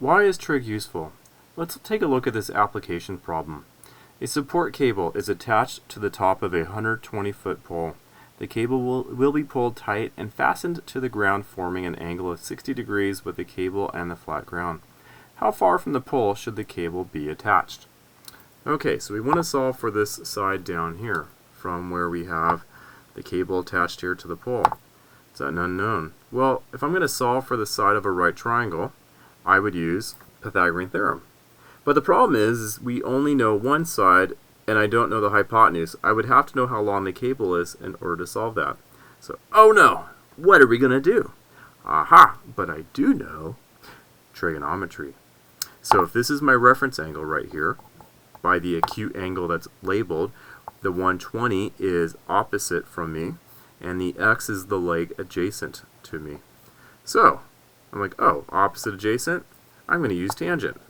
Why is trig useful? Let's take a look at this application problem. A support cable is attached to the top of a 120-foot pole. The cable will be pulled tight and fastened to the ground, forming an angle of 60 degrees with the cable and the flat ground. How far from the pole should the cable be attached? Okay, so we want to solve for this side down here, from where we have the cable attached here to the pole. It's an unknown. Well, if I'm going to solve for the side of a right triangle, I would use Pythagorean theorem. But the problem is we only know one side, and I don't know the hypotenuse. I would have to know how long the cable is in order to solve that. So, oh no! What are we going to do? Aha! But I do know trigonometry. So if this is my reference angle right here, by the acute angle that's labeled, the 120 is opposite from me, and the x is the leg adjacent to me. So, I'm like, oh, opposite adjacent? I'm going to use tangent.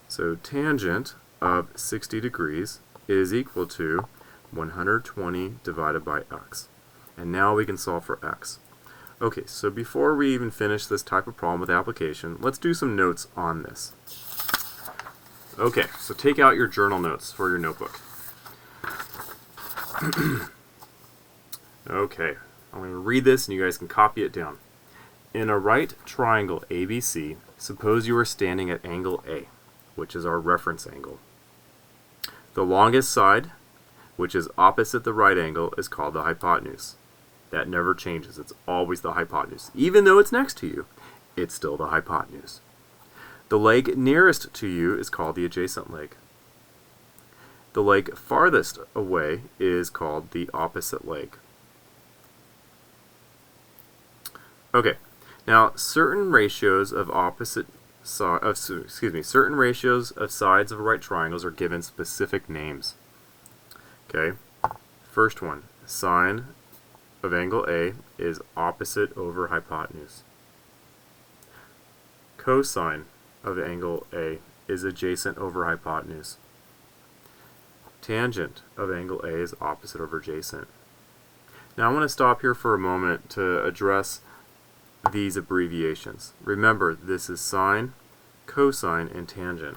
So tangent of 60 degrees is equal to 120 divided by x. And now we can solve for x. Okay, so before we even finish this type of problem with application, let's do some notes on this. Okay, so take out your journal notes for your notebook. Okay, I'm going to read this and you guys can copy it down. In a right triangle ABC, suppose you are standing at angle A, which is our reference angle. The longest side, which is opposite the right angle, is called the hypotenuse. That never changes. It's always the hypotenuse. Even though it's next to you, it's still the hypotenuse. The leg nearest to you is called the adjacent leg. The leg farthest away is called the opposite leg. Okay, now certain ratios of certain ratios of sides of right triangles are given specific names. Okay, first one, sine of angle A is opposite over hypotenuse. Cosine of angle A is adjacent over hypotenuse. Tangent of angle A is opposite over adjacent. Now I want to stop here for a moment to address these abbreviations. Remember, this is sine, cosine, and tangent.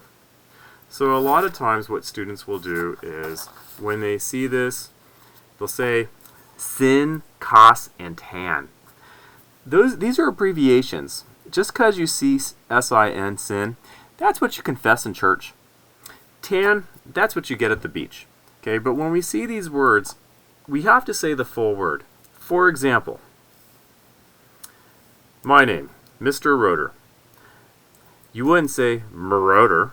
So a lot of times what students will do is, when they see this, they'll say sin, cos, and tan. These are abbreviations. Just because you see S-I-N, sin, that's what you confess in church. Tan, that's what you get at the beach. Okay, but when we see these words, we have to say the full word. For example, my name, Mr. Roeder. You wouldn't say Marauder.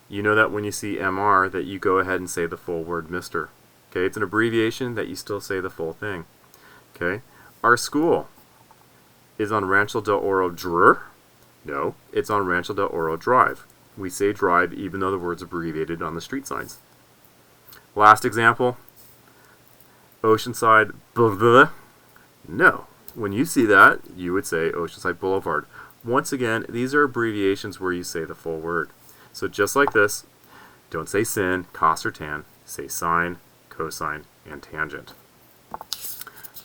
You know that when you see MR that you go ahead and say the full word Mr. Okay, it's an abbreviation that you still say the full thing. Okay, our school is on Rancho del Oro Dr. No, it's on Rancho del Oro Drive. We say drive even though the word's abbreviated on the street signs. Last example, Oceanside Boulevard. No, when you see that, you would say Oceanside Boulevard. Once again, these are abbreviations where you say the full word. So just like this, don't say sin, cos, or tan. Say sine, cosine, and tangent.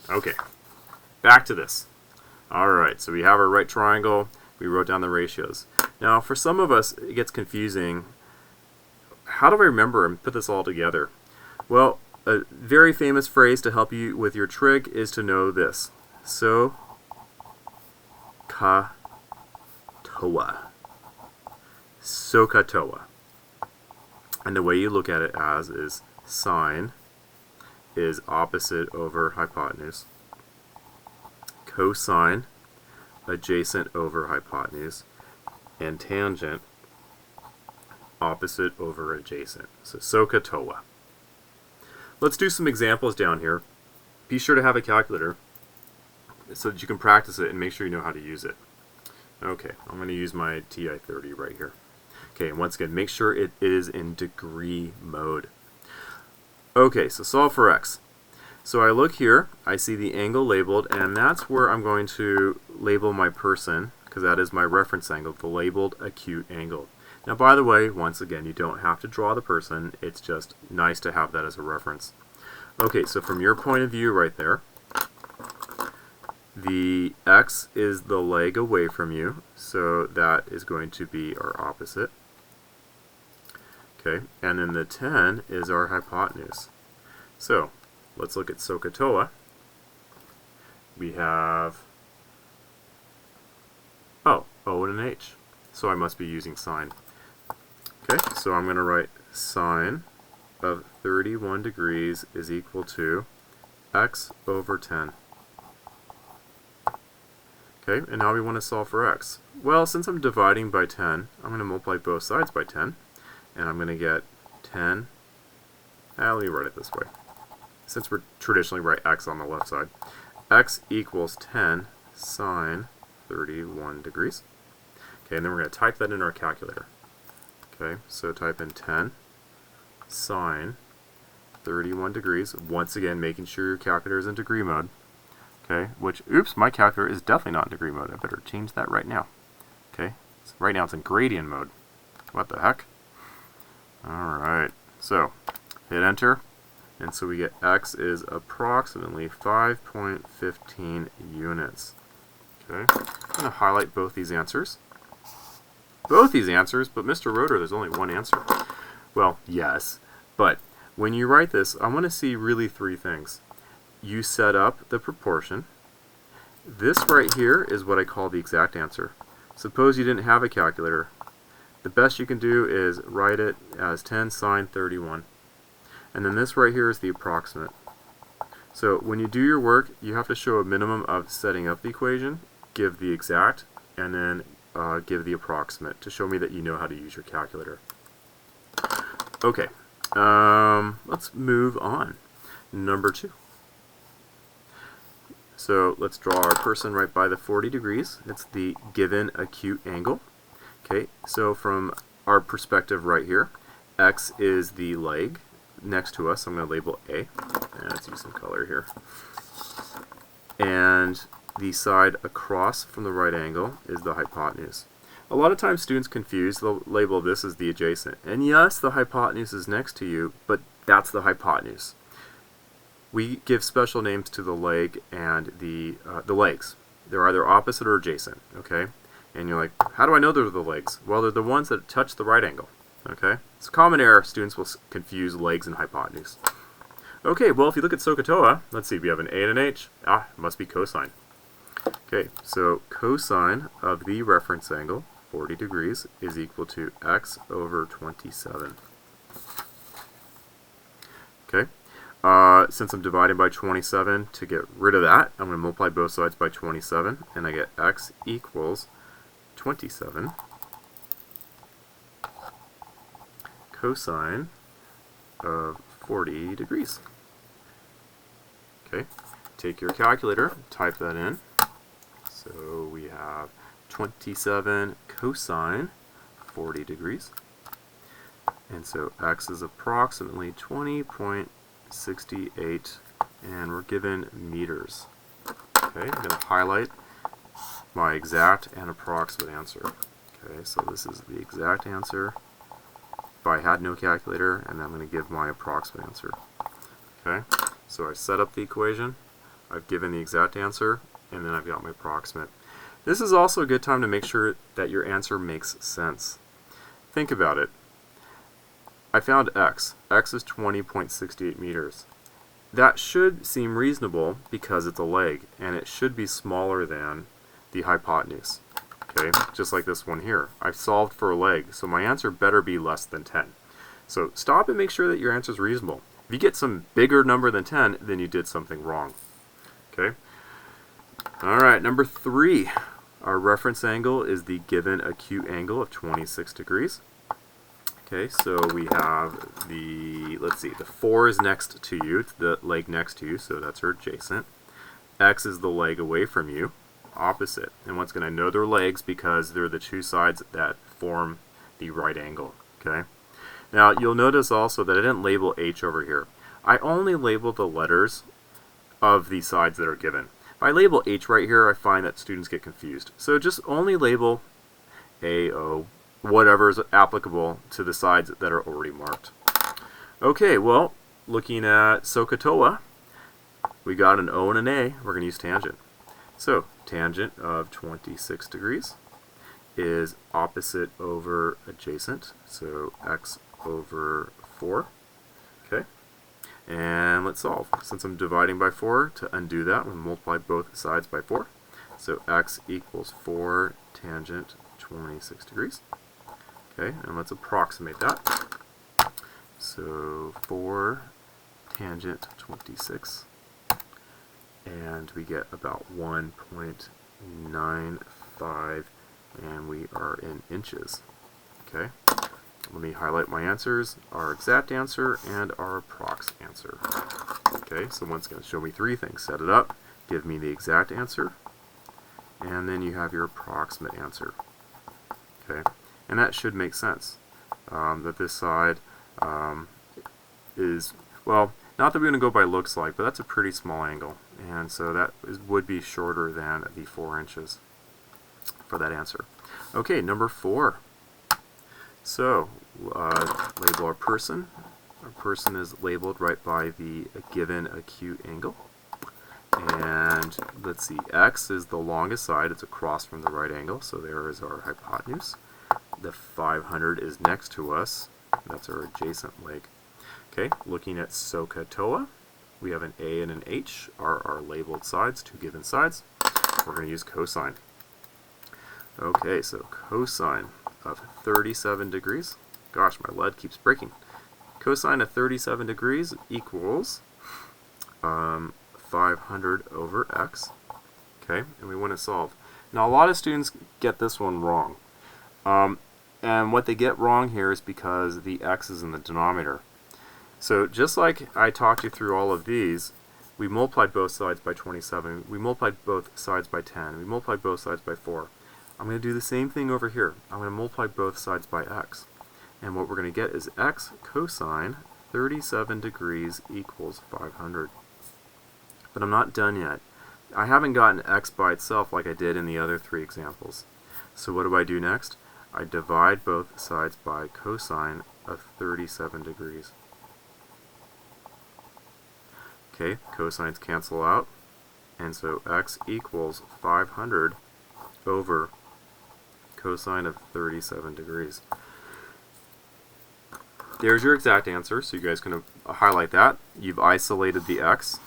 Okay, back to this. Alright, so we have our right triangle. We wrote down the ratios. Now, for some of us, it gets confusing. How do I remember and put this all together? Well, a very famous phrase to help you with your trig is to know this. So, ka toa. SOHCAHTOA. And the way you look at it as is sine is opposite over hypotenuse. Cosine, adjacent over hypotenuse. And tangent, opposite over adjacent. So SOHCAHTOA. Let's do some examples down here. Be sure to have a calculator so that you can practice it and make sure you know how to use it. Okay, I'm going to use my TI-30 right here. Okay, and once again, make sure it is in degree mode. Okay, so solve for x. So I look here, I see the angle labeled, and that's where I'm going to label my person, because that is my reference angle, the labeled acute angle. Now, by the way, once again, you don't have to draw the person. It's just nice to have that as a reference. Okay, so from your point of view right there, The x is the leg away from you, so that is going to be our opposite. Okay, and then the 10 is our hypotenuse. So let's look at SOHCAHTOA. We have O and an H, so I must be using sine. Okay, so I'm going to write sine of 31 degrees is equal to x over 10. Okay, and now we want to solve for x. Well, since I'm dividing by 10, I'm going to multiply both sides by 10, and I'm going to get 10. Let me write it this way. Since we're traditionally write x on the left side, x equals 10 sine 31 degrees. Okay, and then we're going to type that in our calculator. Okay, so type in 10 sine 31 degrees. Once again, making sure your calculator is in degree mode. Okay, which, oops, my calculator is definitely not in degree mode. I better change that right now. Okay, so right now it's in gradient mode. What the heck? Alright, so hit enter, and so we get x is approximately 5.15 units. Okay, I'm going to highlight both these answers. Both these answers, but Mr. Roeder, there's only one answer. Well, yes, but when you write this, I want to see really three things. You set up the proportion. This right here is what I call the exact answer. Suppose you didn't have a calculator. The best you can do is write it as 10 sine 31. And then this right here is the approximate. So when you do your work, you have to show a minimum of setting up the equation, give the exact, and then give the approximate to show me that you know how to use your calculator. Okay, let's move on. Number 2. So let's draw our person right by the 40 degrees. It's the given acute angle. Okay, so from our perspective right here, x is the leg next to us. I'm going to label A. And let's use some color here. And the side across from the right angle is the hypotenuse. A lot of times students confuse, they'll label this as the adjacent. And yes, the hypotenuse is next to you, but that's the hypotenuse. We give special names to the leg and the legs. They're either opposite or adjacent, okay? And you're like, how do I know they're the legs? Well, they're the ones that touch the right angle, okay? It's a common error. Students will confuse legs and hypotenuse. Okay, well, if you look at SOHCAHTOA, let's see, we have an A and an H. Ah, it must be cosine. Okay, so cosine of the reference angle, 40 degrees, is equal to x over 27. Okay. Since I'm dividing by 27, to get rid of that, I'm going to multiply both sides by 27, and I get x equals 27 cosine of 40 degrees. Okay, take your calculator, type that in. So we have 27 cosine 40 degrees. And so x is approximately 20.68, and we're given meters. Okay, I'm going to highlight my exact and approximate answer. Okay, so this is the exact answer if I had no calculator, and then I'm going to give my approximate answer. Okay, so I set up the equation, I've given the exact answer, and then I've got my approximate. This is also a good time to make sure that your answer makes sense. Think about it. I found x. X is 20.68 meters. That should seem reasonable because it's a leg, and it should be smaller than the hypotenuse. Okay, just like this one here. I've solved for a leg, so my answer better be less than 10. So stop and make sure that your answer is reasonable. If you get some bigger number than 10, then you did something wrong. Okay. Alright, number 3. Our reference angle is the given acute angle of 26 degrees. Okay, so we have the, let's see, the 4 is next to you, it's the leg next to you, so that's our adjacent. X is the leg away from you, opposite. And once again, I know they're legs because they're the two sides that form the right angle. Okay. Now, you'll notice also that I didn't label H over here. I only labeled the letters of the sides that are given. If I label H right here, I find that students get confused. So just only label A, O, whatever is applicable to the sides that are already marked. Okay, well, looking at SOHCAHTOA, we got an O and an A. We're going to use tangent. So tangent of 26 degrees is opposite over adjacent, so x over 4. Okay, and let's solve. Since I'm dividing by 4, to undo that, we'll multiply both sides by 4. So x equals 4 tangent 26 degrees. Okay, and let's approximate that. So 4 tangent 26, and we get about 1.95, and we are in inches. Okay, let me highlight my answers, our exact answer and our approx answer. Okay, so once again, show me three things. Set it up, give me the exact answer, and then you have your approximate answer. Okay, and that should make sense, that this side is, well, not that we're going to go by looks like, but that's a pretty small angle, and so that would be shorter than the 4 inches for that answer. Okay, number 4. So, label our person. Our person is labeled right by the given acute angle. And let's see, x is the longest side. It's across from the right angle, so there is our hypotenuse. The 500 is next to us. That's our adjacent leg. Okay, looking at SOHCAHTOA, we have an A and an H are our labeled sides, two given sides. We're going to use cosine. Okay, so cosine of 37 degrees. Gosh, my lead keeps breaking. Cosine of 37 degrees equals 500 over x. Okay, and we want to solve. Now, a lot of students get this one wrong. And what they get wrong here is because the x is in the denominator. So just like I talked you through all of these, we multiplied both sides by 27, we multiplied both sides by 10, we multiplied both sides by 4. I'm going to do the same thing over here. I'm going to multiply both sides by x. And what we're going to get is x cosine 37 degrees equals 500. But I'm not done yet. I haven't gotten x by itself like I did in the other 3 examples. So what do I do next? I divide both sides by cosine of 37 degrees. Okay, cosines cancel out, and so x equals 500 over cosine of 37 degrees. There's your exact answer, so you guys can highlight that. You've isolated the x.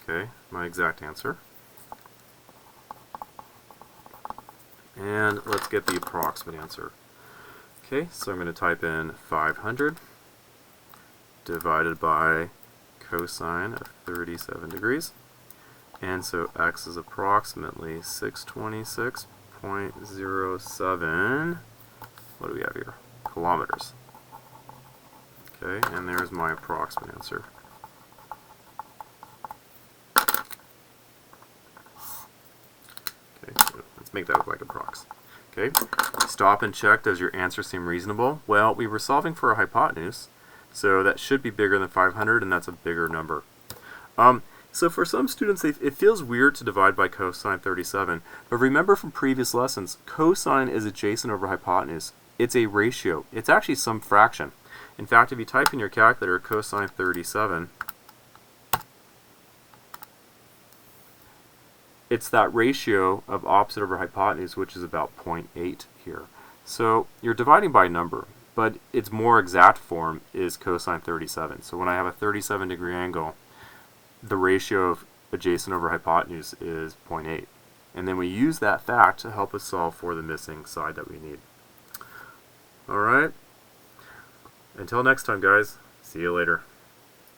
Okay, my exact answer. And let's get the approximate answer. Okay, so I'm going to type in 500 divided by cosine of 37 degrees. And so x is approximately 626.07, what do we have here? Kilometers. Okay, and there's my approximate answer. Okay, so let's make that look like a prox. Okay, stop and check, does your answer seem reasonable? Well, we were solving for a hypotenuse, so that should be bigger than 500, and that's a bigger number. So for some students, it feels weird to divide by cosine 37, but remember from previous lessons, cosine is adjacent over hypotenuse. It's a ratio. It's actually some fraction. In fact, if you type in your calculator cosine 37, it's that ratio of opposite over hypotenuse, which is about 0.8 here. So you're dividing by a number, but its more exact form is cosine 37. So when I have a 37 degree angle, the ratio of adjacent over hypotenuse is 0.8. And then we use that fact to help us solve for the missing side that we need. Alright, until next time guys, see you later.